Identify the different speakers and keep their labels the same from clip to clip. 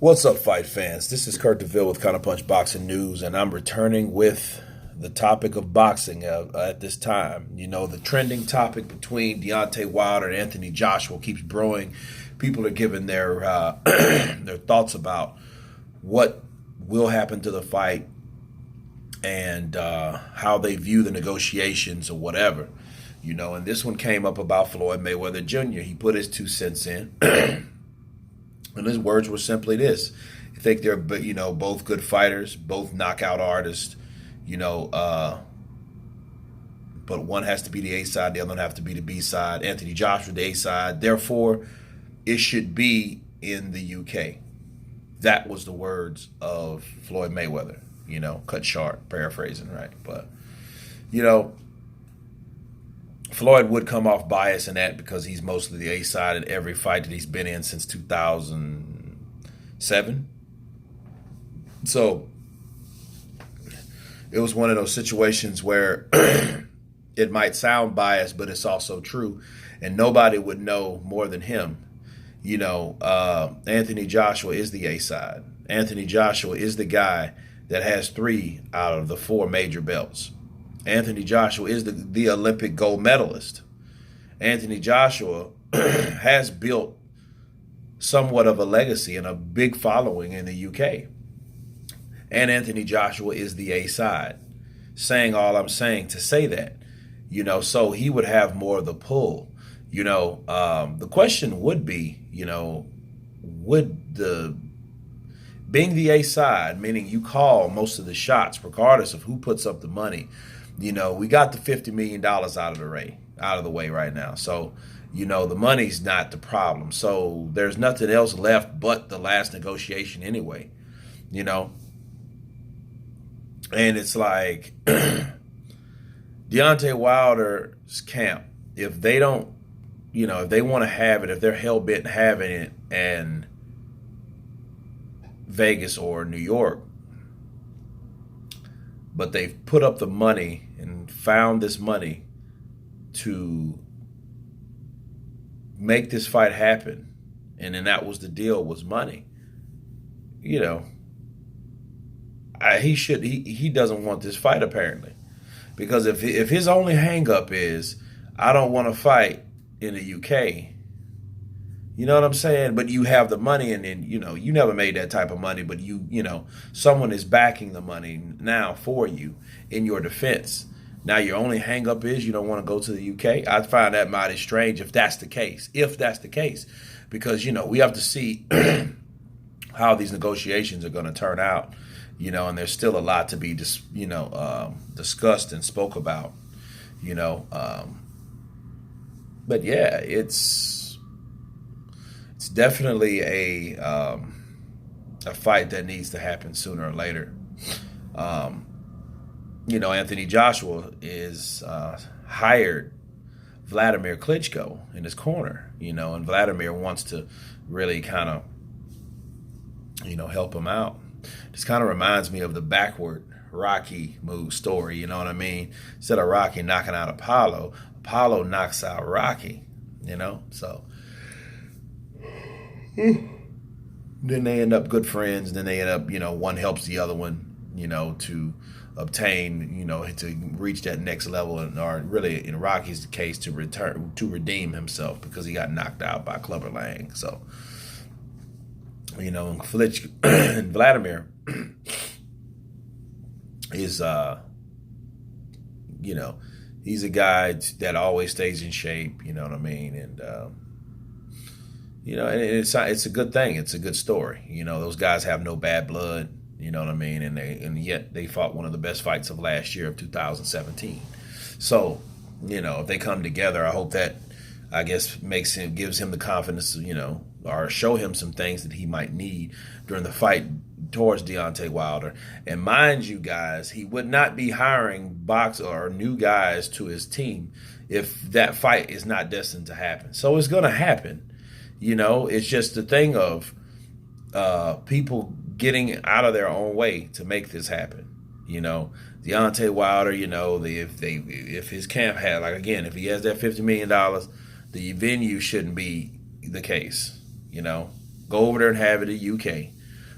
Speaker 1: What's up, fight fans? This is Kurt DeVille with Counterpunch Boxing News, and I'm returning with the topic of boxing at this time. You know, the trending topic between Deontay Wilder and Anthony Joshua keeps brewing. People are giving their their thoughts about what will happen to the fight and how they view the negotiations or whatever. You know, and this one came up about Floyd Mayweather Jr. He put his 2 cents in. And his words were simply this: I think they're, both good fighters, both knockout artists, but one has to be the A side, the other one has to be the B side. Anthony Joshua, the A side. Therefore, it should be in the UK. That was the words of Floyd Mayweather, cut short, paraphrasing, right? But, Floyd would come off biased in that because he's mostly the A side in every fight that he's been in since 2007. So it was one of those situations where it might sound biased, but it's also true. And nobody would know more than him. Anthony Joshua is the A side. Anthony Joshua is the guy that has 3 out of the 4 major belts. Anthony Joshua is the Olympic gold medalist. Anthony Joshua has built somewhat of a legacy and a big following in the UK. And Anthony Joshua is the A side. Saying all I'm saying to say that, so he would have more of the pull. The question would be, would being the A side, meaning you call most of the shots, regardless of who puts up the money. We got the $50 million out of the way right now. So, the money's not the problem. So there's nothing else left but the last negotiation anyway, And it's like Deontay Wilder's camp, if they don't, if they want to have it, if they're hell-bent having it in Vegas or New York, but they've put up the money and found this money to make this fight happen. And then that was the deal, was money. He doesn't want this fight apparently. Because if his only hang up is, I don't want to fight in the UK, you know what I'm saying? But you have the money, and then, you never made that type of money, but someone is backing the money now for you in your defense. Now your only hang up is you don't want to go to the UK. I find that mighty strange if that's the case. Because, we have to see how these negotiations are going to turn out, and there's still a lot to be, discussed and spoke about, but yeah, it's definitely a fight that needs to happen sooner or later. Anthony Joshua is hired Vladimir Klitschko in his corner, and Vladimir wants to really kind of, help him out. This kind of reminds me of the backward Rocky move story, you know what I mean? Instead of Rocky knocking out Apollo, Apollo knocks out Rocky, so then they end up good friends. Then they end up, one helps the other one, to obtain, to reach that next level, or really in Rocky's case to redeem himself because he got knocked out by Clubber Lang. So, Klitschko and Vladimir is, he's a guy that always stays in shape, you know what I mean, and and it's a good thing. It's a good story. Those guys have no bad blood. You know what I mean? And yet they fought one of the best fights of last year of 2017. So, if they come together, I hope that, I guess, gives him the confidence, or show him some things that he might need during the fight towards Deontay Wilder. And mind you, guys, he would not be hiring boxers or new guys to his team if that fight is not destined to happen. So it's going to happen. It's just the thing of people getting out of their own way to make this happen. Deontay Wilder, if his camp had, if he has that $50 million, the venue shouldn't be the case. Go over there and have it in UK.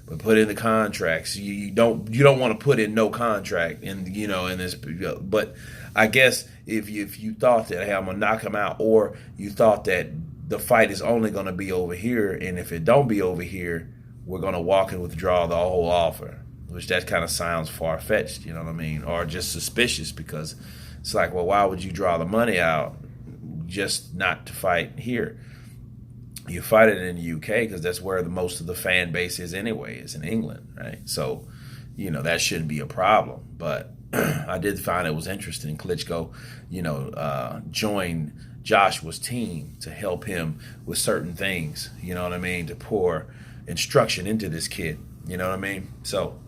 Speaker 1: but put in the contracts. You don't want to put in no contract in in this. But I guess if you thought that, hey, I'm gonna knock him out, or you thought that the fight is only gonna be over here, and if it don't be over here, we're gonna walk and withdraw the whole offer, which that kind of sounds far fetched, you know what I mean, or just suspicious, because it's like, well, why would you draw the money out just not to fight here? You fight it in the UK because that's where the most of the fan base is anyway, is in England, right? So, that shouldn't be a problem. But I did find it was interesting. Klitschko, joined Joshua's team to help him with certain things, you know what I mean, to pour instruction into this kid, you know what I mean? So,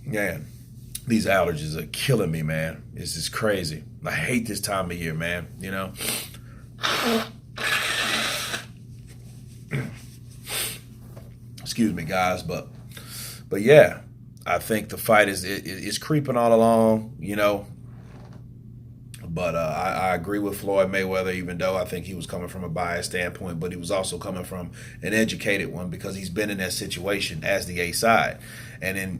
Speaker 1: man, these allergies are killing me, man. This is crazy. I hate this time of year, man, Excuse me, guys, but yeah, I think the fight is creeping all along, But I agree with Floyd Mayweather, even though I think he was coming from a biased standpoint, but he was also coming from an educated one, because he's been in that situation as the A side. And then,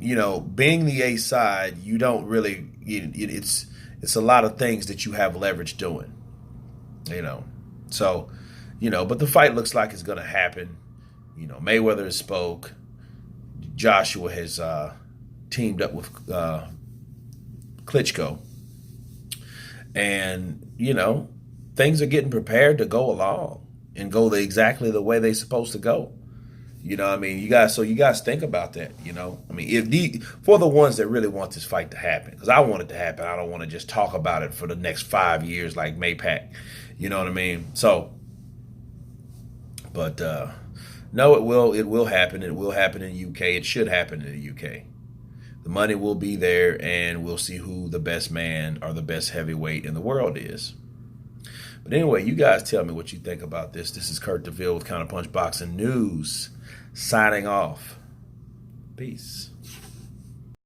Speaker 1: being the A side, you don't really, it's a lot of things that you have leverage doing, So, but the fight looks like it's going to happen. Mayweather has spoke. Joshua has teamed up with Klitschko. And, things are getting prepared to go along and go exactly the way they're supposed to go. You guys think about that, for the ones that really want this fight to happen, because I want it to happen. I don't want to just talk about it for the next 5 years like Maypac, you know what I mean? So, but no, it will happen. It will happen in the UK. It should happen in the UK. The money will be there, and we'll see who the best man or the best heavyweight in the world is. But anyway, you guys tell me what you think about this. This is Kurt DeVille with Counterpunch Boxing News, signing off. Peace.